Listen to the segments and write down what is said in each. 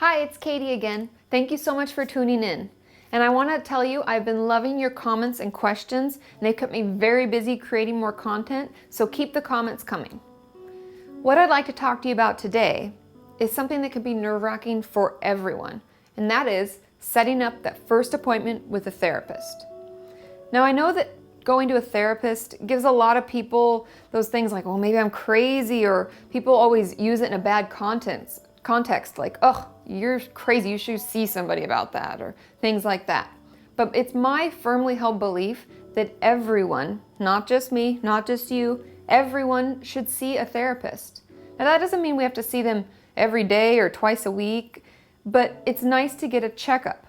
Hi, it's Katie again. Thank you so much for tuning in. And I want to tell you, I've been loving your comments and questions, and they kept me very busy creating more content, so keep the comments coming. What I'd like to talk to you about today is something that can be nerve-wracking for everyone, and that is setting up that first appointment with a therapist. Now, I know that going to a therapist gives a lot of people those things like, well, maybe I'm crazy, or people always use it in a bad context like, oh, you're crazy, you should see somebody about that, or things like that. But it's my firmly held belief that everyone, not just me, not just you, everyone should see a therapist. Now that doesn't mean we have to see them every day or twice a week, but it's nice to get a checkup.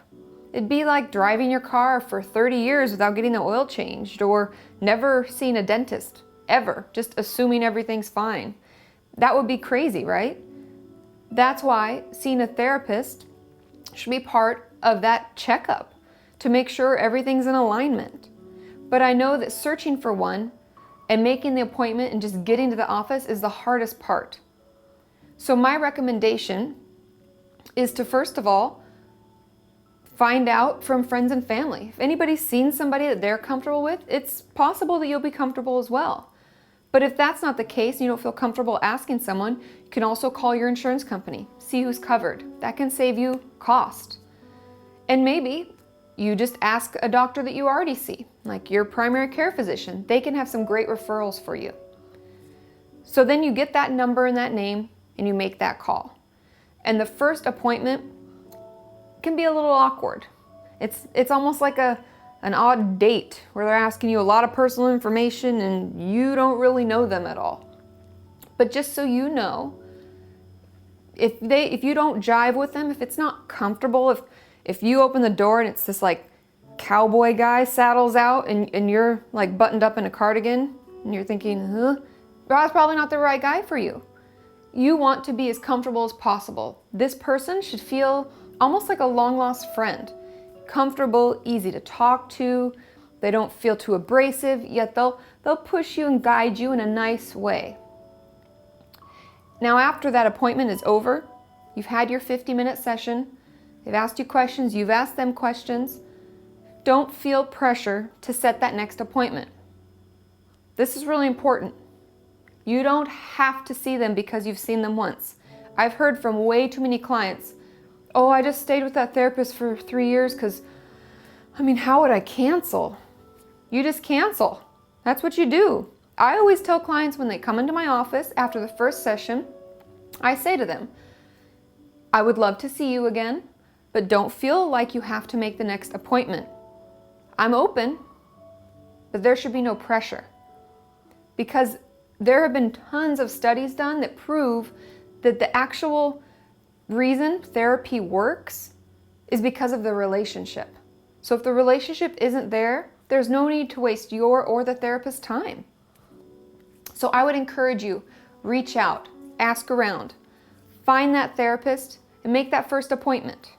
It'd be like driving your car for 30 years without getting the oil changed, or never seeing a dentist, ever, just assuming everything's fine. That would be crazy, right? That's why seeing a therapist should be part of that checkup to make sure everything's in alignment. But I know that searching for one and making the appointment and just getting to the office is the hardest part. So my recommendation is to, first of all, find out from friends and family. If anybody's seen somebody that they're comfortable with, it's possible that you'll be comfortable as well. But if that's not the case and you don't feel comfortable asking someone, you can also call your insurance company, see who's covered. That can save you cost. And maybe you just ask a doctor that you already see, like your primary care physician. They can have some great referrals for you. So then you get that number and that name and you make that call. And the first appointment can be a little awkward. It's almost like an odd date where they're asking you a lot of personal information and you don't really know them at all. But just so you know, if you don't jive with them, if it's not comfortable, if you open the door and it's this like cowboy guy saddles out and you're like buttoned up in a cardigan and you're thinking, that's probably not the right guy for you. You want to be as comfortable as possible. This person should feel almost like a long lost friend. Comfortable, easy to talk to. They don't feel too abrasive, yet they'll push you and guide you in a nice way. Now, after that appointment is over, you've had your 50-minute session, they've asked you questions, you've asked them questions, don't feel pressure to set that next appointment. This is really important. You don't have to see them because you've seen them once. I've heard from way too many clients, oh, I just stayed with that therapist for 3 years because, how would I cancel? You just cancel. That's what you do. I always tell clients when they come into my office after the first session, I say to them, I would love to see you again, but don't feel like you have to make the next appointment. I'm open, but there should be no pressure. Because there have been tons of studies done that prove that the actual reason therapy works is because of the relationship. So if the relationship isn't there, there's no need to waste your or the therapist's time. So I would encourage you, reach out, ask around, find that therapist and make that first appointment.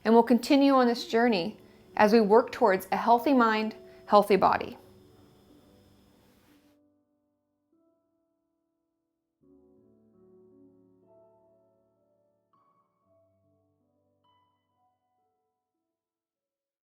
And we'll continue on this journey as we work towards a healthy mind, healthy body.